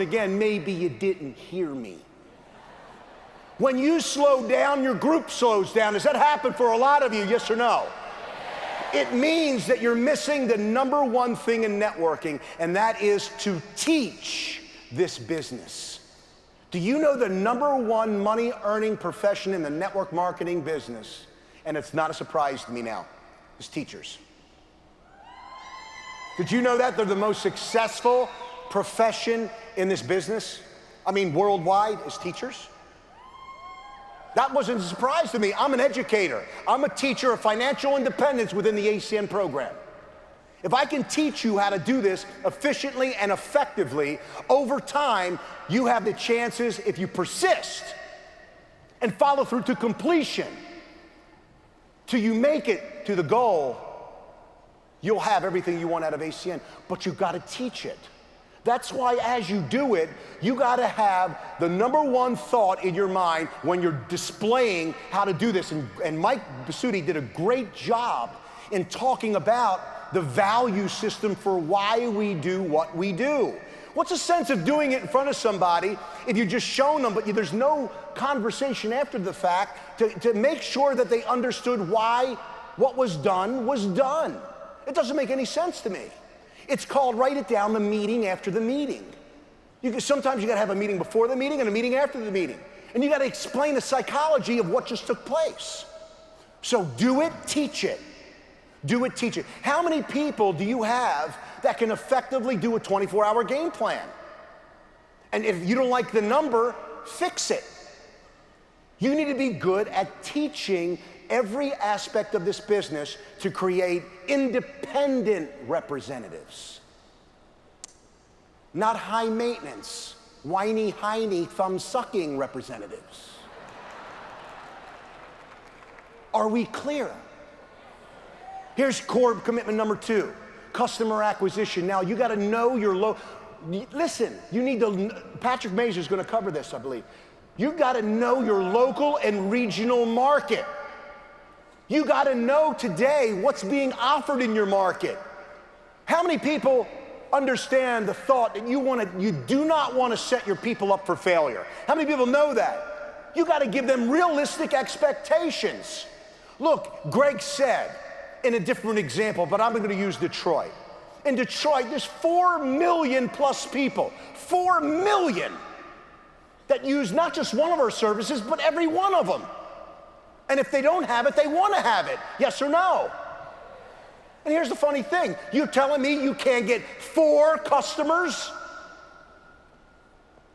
Again, maybe you didn't hear me. When you slow down, your group slows down. Does that happen for a lot of you, yes or no? It means that you're missing the number one thing in networking, and that is to teach this business. Do you know the number one money-earning profession in the network marketing business, and it's not a surprise to me now, is teachers. Did you know that? They're the most successful profession in this business. I mean, worldwide, is teachers. That wasn't a surprise to me. I'm an educator. I'm a teacher of financial independence within the ACN program. If I can teach you how to do this efficiently and effectively, over time, you have the chances, if you persist and follow through to completion, till you make it to the goal, you'll have everything you want out of ACN, but you've got to teach it. That's why as you do it, you got to have the number one thought in your mind when you're displaying how to do this. And Mike Basutti did a great job in talking about the value system for why we do what we do. What's the sense of doing it in front of somebody if you're just showing them, but there's no conversation after the fact to make sure that they understood why what was done was done? It doesn't make any sense to me. It's called, write it down, the meeting after the meeting. Sometimes you gotta have a meeting before the meeting and a meeting after the meeting. And you gotta explain the psychology of what just took place. So do it, teach it. Do it, teach it. How many people do you have that can effectively do a 24-hour game plan? And if you don't like the number, fix it. You need to be good at teaching every aspect of this business to create independent representatives. Not high maintenance, whiny, hiney, thumb-sucking representatives. Are we clear? Here's core commitment number 2, customer acquisition. Now, you gotta know your listen, you need to, Patrick Mazur's gonna cover this, I believe. You gotta know your local and regional market. You gotta know today what's being offered in your market. How many people understand the thought that you do not want to set your people up for failure? How many people know that? You gotta give them realistic expectations. Look, Greg said, in a different example, but I'm gonna use Detroit. In Detroit, there's 4 million plus people, 4 million, that use not just one of our services, but every one of them. And if they don't have it, they want to have it. Yes or no? And here's the funny thing. You're telling me you can't get 4 customers?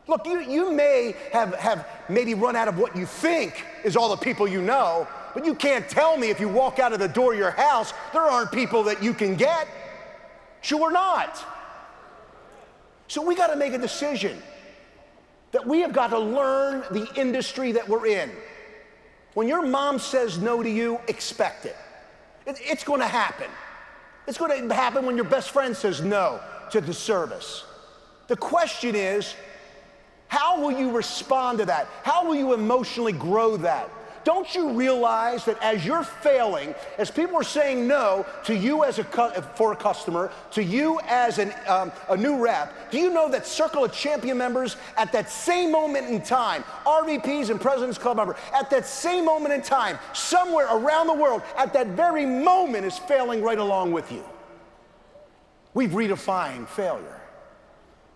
Look, you may have maybe run out of what you think is all the people you know, but you can't tell me if you walk out of the door of your house, there aren't people that you can get. Sure not. So we got to make a decision that we have got to learn the industry that we're in. When your mom says no to you, expect it. It's going to happen. It's going to happen when your best friend says no to the service. The question is, how will you respond to that? How will you emotionally grow that? Don't you realize that as you're failing, as people are saying no to you as for a customer, to you as a new rep, do you know that Circle of Champion members at that same moment in time, RVPs and President's Club members, at that same moment in time, somewhere around the world, at that very moment is failing right along with you? We've redefined failure.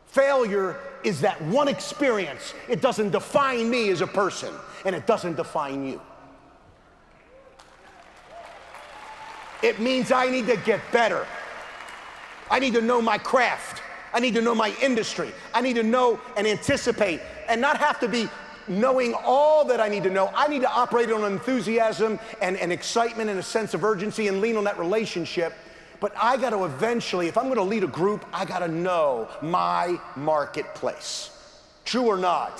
Failure is that one experience. It doesn't define me as a person, and it doesn't define you. It means I need to get better. I need to know my craft. I need to know my industry. I need to know and anticipate and not have to be knowing all that I need to know. I need to operate on enthusiasm and excitement and a sense of urgency and lean on that relationship. But I got to eventually, if I'm going to lead a group, I got to know my marketplace. True or not?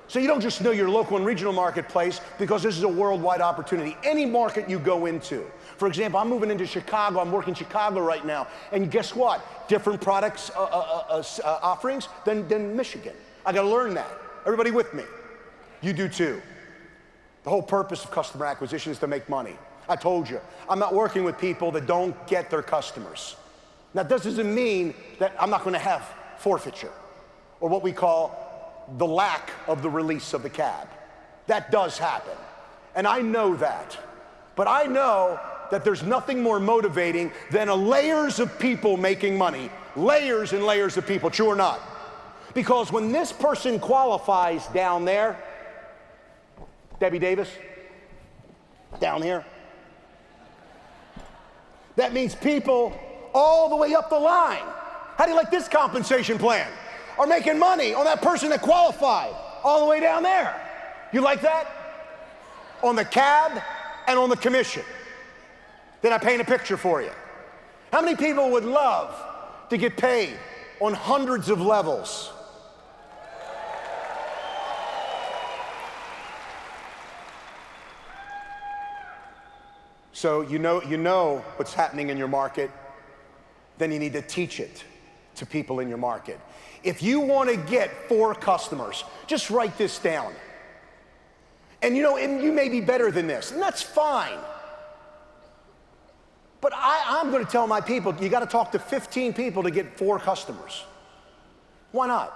So you don't just know your local and regional marketplace, because this is a worldwide opportunity. Any market you go into. For example, I'm moving into Chicago. I'm working in Chicago right now. And guess what? Different products offerings than Michigan. I got to learn that. Everybody with me? You do too. The whole purpose of customer acquisition is to make money. I told you, I'm not working with people that don't get their customers. Now, that doesn't mean that I'm not going to have forfeiture. or what we call the lack of the release of the cab. That does happen, and I know that. But I know that there's nothing more motivating than layers of people making money, layers and layers of people, true or not? Because when this person qualifies down there, Debbie Davis, down here, that means people all the way up the line, how do you like this compensation plan, are making money on that person that qualified all the way down there. You like that? On the cab and on the commission. Then I paint a picture for you. How many people would love to get paid on hundreds of levels? So you know what's happening in your market, then you need to teach it to people in your market. If you want to get 4 customers, just write this down. And you may be better than this, and that's fine. But I'm going to tell my people, you got to talk to 15 people to get 4 customers. Why not?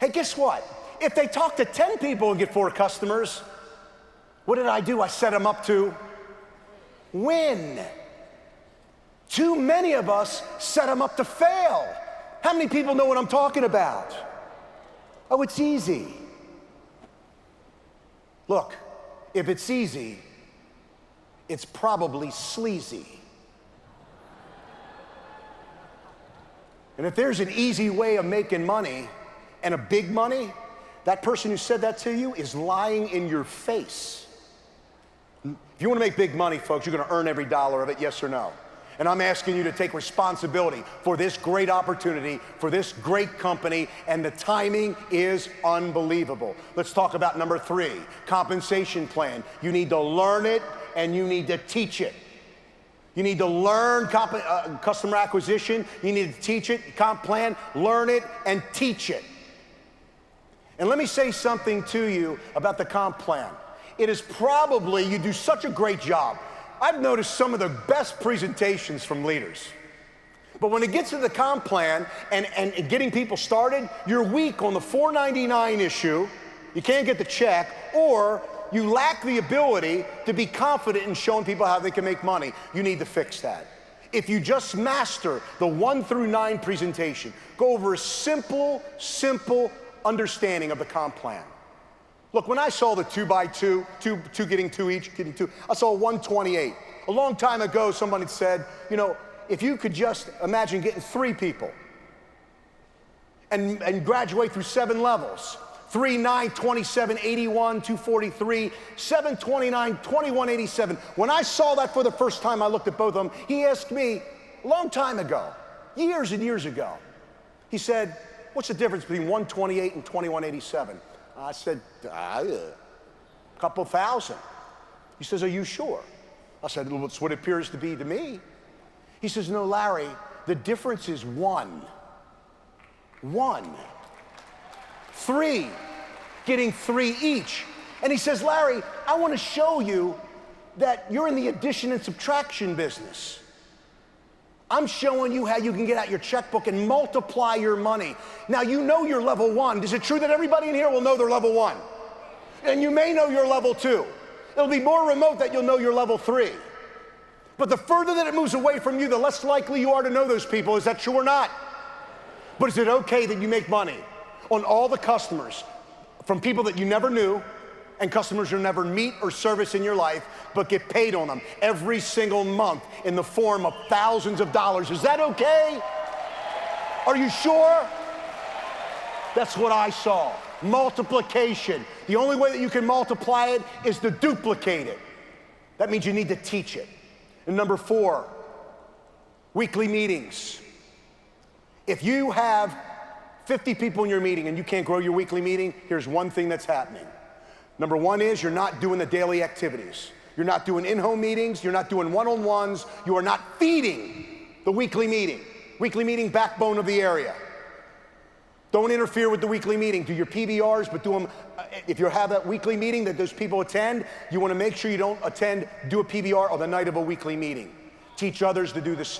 Hey, guess what? If they talk to 10 people and get 4 customers, what did I do? I set them up to win. Too many of us set them up to fail. How many people know what I'm talking about? Oh, it's easy. Look, if it's easy, it's probably sleazy. And if there's an easy way of making money and a big money, that person who said that to you is lying in your face. If you want to make big money, folks, you're going to earn every dollar of it, yes or no? And I'm asking you to take responsibility for this great opportunity, for this great company, and the timing is unbelievable. Let's talk about number 3, compensation plan. You need to learn it and you need to teach it. You need to learn customer acquisition, you need to teach it, comp plan, learn it and teach it. And let me say something to you about the comp plan. It is probably, you do such a great job. I've noticed some of the best presentations from leaders. But when it gets to the comp plan and getting people started, you're weak on the $4.99 issue, you can't get the check, or you lack the ability to be confident in showing people how they can make money. You need to fix that. If you just master the 1 through 9 presentation, go over a simple understanding of the comp plan. Look, when I saw the 2x2, two getting 2 each, getting 2, I saw 128. A long time ago, somebody said, if you could just imagine getting 3 people and graduate through 7 levels, 3, 9, 27, 81, 243, 7, 29, 21, 87. When I saw that for the first time, I looked at both of them. He asked me a long time ago, years and years ago, he said, what's the difference between 128 and 2187? I said, a couple thousand. He says, are you sure? I said, well, it's what it appears to be to me. He says, no, Larry, the difference is 1. 3, getting 3 each. And he says, Larry, I want to show you that you're in the addition and subtraction business. I'm showing you how you can get out your checkbook and multiply your money. Now, you know you're level 1. Is it true that everybody in here will know they're level 1? And you may know you're level 2. It'll be more remote that you'll know you're level 3. But the further that it moves away from you, the less likely you are to know those people. Is that true or not? But is it okay that you make money on all the customers from people that you never knew and customers you'll never meet or service in your life, but get paid on them every single month in the form of thousands of dollars? Is that okay? Are you sure? That's what I saw. Multiplication. The only way that you can multiply it is to duplicate it. That means you need to teach it. And number 4, weekly meetings. If you have 50 people in your meeting and you can't grow your weekly meeting, here's one thing that's happening. Number 1 is you're not doing the daily activities. You're not doing in-home meetings. You're not doing one-on-ones. You are not feeding the weekly meeting. Weekly meeting, backbone of the area. Don't interfere with the weekly meeting. Do your PBRs, but do them, if you have that weekly meeting that those people attend, you want to make sure you don't do a PBR on the night of a weekly meeting. Teach others to do the same.